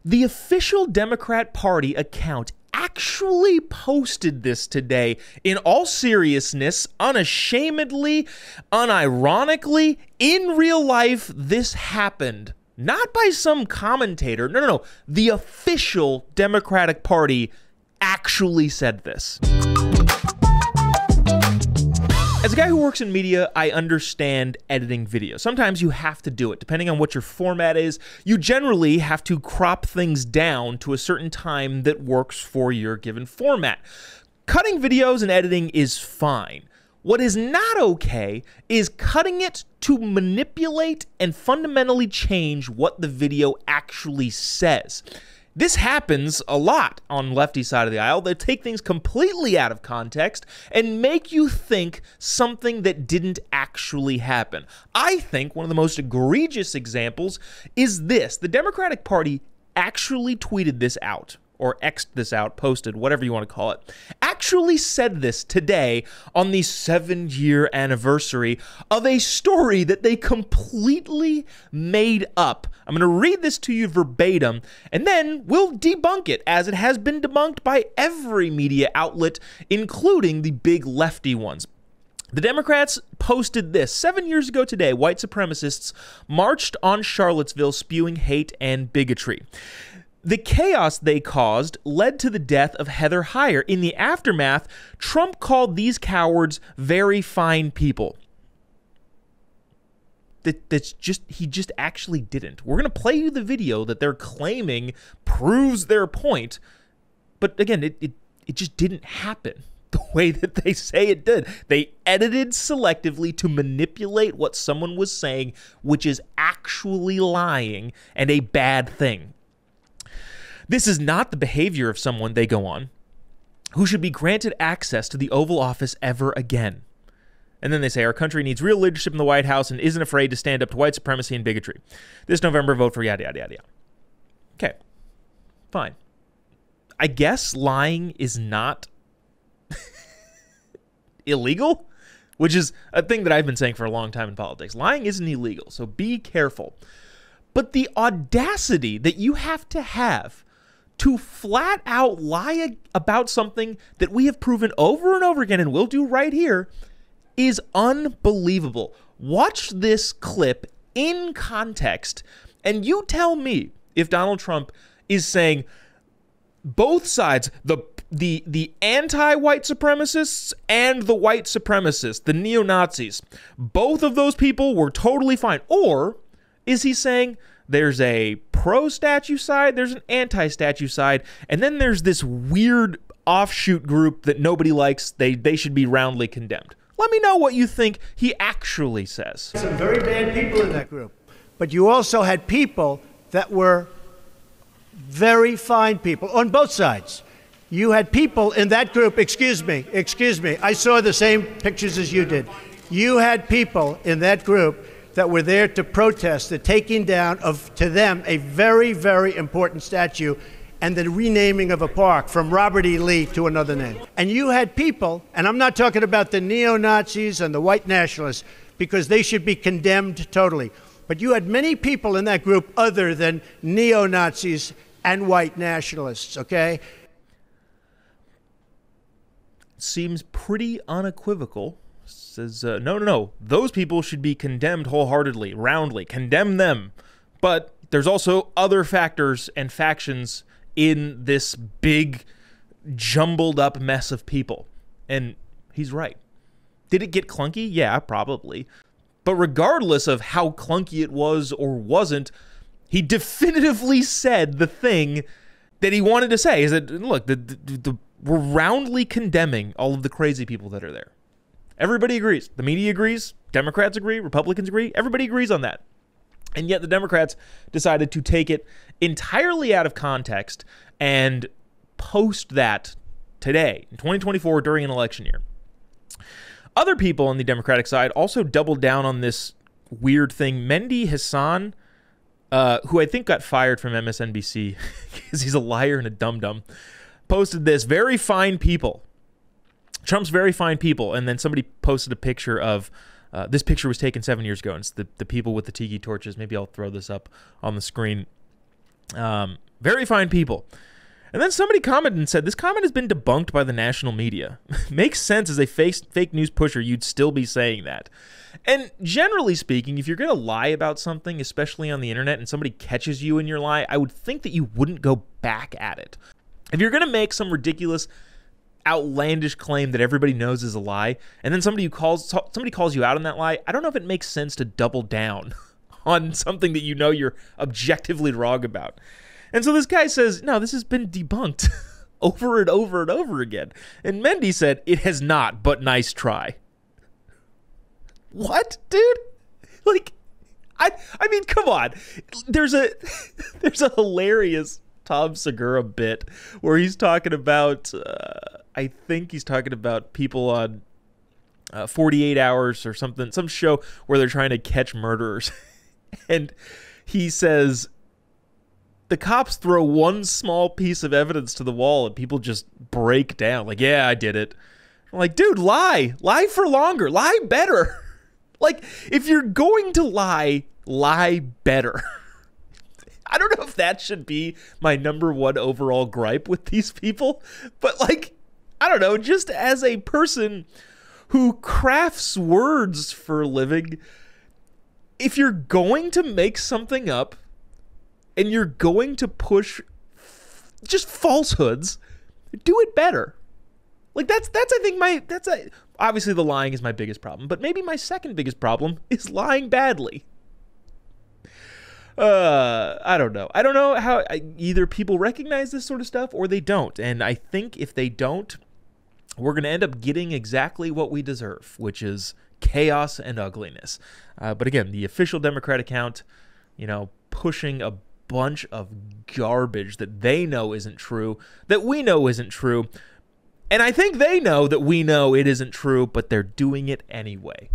The official Democrat Party account actually posted this today in all seriousness, unashamedly, unironically. In real life, this happened. Not by some commentator. No. The official Democratic Party actually said this. As a guy who works in media, I understand editing video. Sometimes you have to do it. Depending on what your format is, you generally have to crop things down to a certain time that works for your given format. Cutting videos and editing is fine. What is not okay is cutting it to manipulate and fundamentally change what the video actually says. This happens a lot on the lefty side of the aisle. They take things completely out of context and make you think something that didn't actually happen. I think one of the most egregious examples is this. The Democratic Party actually tweeted this out, or X'd this out, posted, whatever you want to call it, actually said this today on the 7-year anniversary of a story that they completely made up. I'm going to read this to you verbatim, and then we'll debunk it, as it has been debunked by every media outlet, including the big lefty ones. The Democrats posted this. 7 years ago today, white supremacists marched on Charlottesville spewing hate and bigotry. The chaos they caused led to the death of Heather Heyer. In the aftermath, Trump called these cowards very fine people. He just actually didn't. We're going to play you the video that they're claiming proves their point. But again, it just didn't happen the way that they say it did. They edited selectively to manipulate what someone was saying, which is actually lying and a bad thing. This is not the behavior of someone, they go on, who should be granted access to the Oval Office ever again. And then they say, our country needs real leadership in the White House and isn't afraid to stand up to white supremacy and bigotry. This November, vote for yada, yada, yada, yada. Okay, fine. I guess lying is not illegal, which is a thing that I've been saying for a long time in politics. Lying isn't illegal, so be careful. But the audacity that you have to flat out lie about something that we have proven over and over again and will do right here is unbelievable. Watch this clip in context, and you tell me if Donald Trump is saying both sides, the anti-white supremacists and the white supremacists, the neo-Nazis, both of those people were totally fine. Or is he saying there's a pro-statue side, there's an anti-statue side, and then there's this weird offshoot group that nobody likes, they should be roundly condemned? Let me know what you think he actually says. Some very bad people in that group, but you also had people that were very fine people on both sides. You had people in that group, excuse me, I saw the same pictures as you did. You had people in that group that were there to protest the taking down of, to them, a very, very important statue and the renaming of a park from Robert E. Lee to another name. And you had people, and I'm not talking about the neo-Nazis and the white nationalists, because they should be condemned totally. But you had many people in that group other than neo-Nazis and white nationalists, okay? Seems pretty unequivocal. Says, no, those people should be condemned wholeheartedly, roundly, condemn them. But there's also other factors and factions in this big, jumbled up mess of people. And he's right. Did it get clunky? Yeah, probably. But regardless of how clunky it was or wasn't, he definitively said the thing that he wanted to say, is that, look, we're roundly condemning all of the crazy people that are there. Everybody agrees. The media agrees. Democrats agree. Republicans agree. Everybody agrees on that. And yet the Democrats decided to take it entirely out of context and post that today, in 2024, during an election year. Other people on the Democratic side also doubled down on this weird thing. Mehdi Hassan, who I think got fired from MSNBC because he's a liar and a dum-dum, posted this, very fine people. Trump's very fine people. And then somebody posted a picture of, this picture was taken 7 years ago, and it's the people with the tiki torches. Maybe I'll throw this up on the screen. Very fine people. And then somebody commented and said, this comment has been debunked by the national media. Makes sense, as a fake news pusher, you'd still be saying that. And generally speaking, if you're going to lie about something, especially on the internet, and somebody catches you in your lie, I would think that you wouldn't go back at it. If you're going to make some ridiculous, outlandish claim that everybody knows is a lie, and then somebody calls you out on that lie, I don't know if it makes sense to double down on something that you know you're objectively wrong about. And so this guy says, no, this has been debunked over and over and over again. And Mendy said, it has not, but nice try. What, dude? Like, I mean, come on. There's a hilarious Tom Segura bit where he's talking about, I think he's talking about people on 48 Hours or something, some show where they're trying to catch murderers. And he says, the cops throw one small piece of evidence to the wall and people just break down. Like, yeah, I did it. I'm like, dude, lie. Lie for longer. Lie better. Like, if you're going to lie, lie better. I don't know if that should be my number one overall gripe with these people. But, like, I don't know, just as a person who crafts words for a living, if you're going to make something up, and you're going to push just falsehoods, do it better. Like that's I think obviously the lying is my biggest problem, but maybe my second biggest problem is lying badly. I don't know. I don't know how either people recognize this sort of stuff or they don't. And I think if they don't, we're going to end up getting exactly what we deserve, which is chaos and ugliness. But again, the official Democrat account, pushing a bunch of garbage that they know isn't true, that we know isn't true, and I think they know that we know it isn't true, but they're doing it anyway.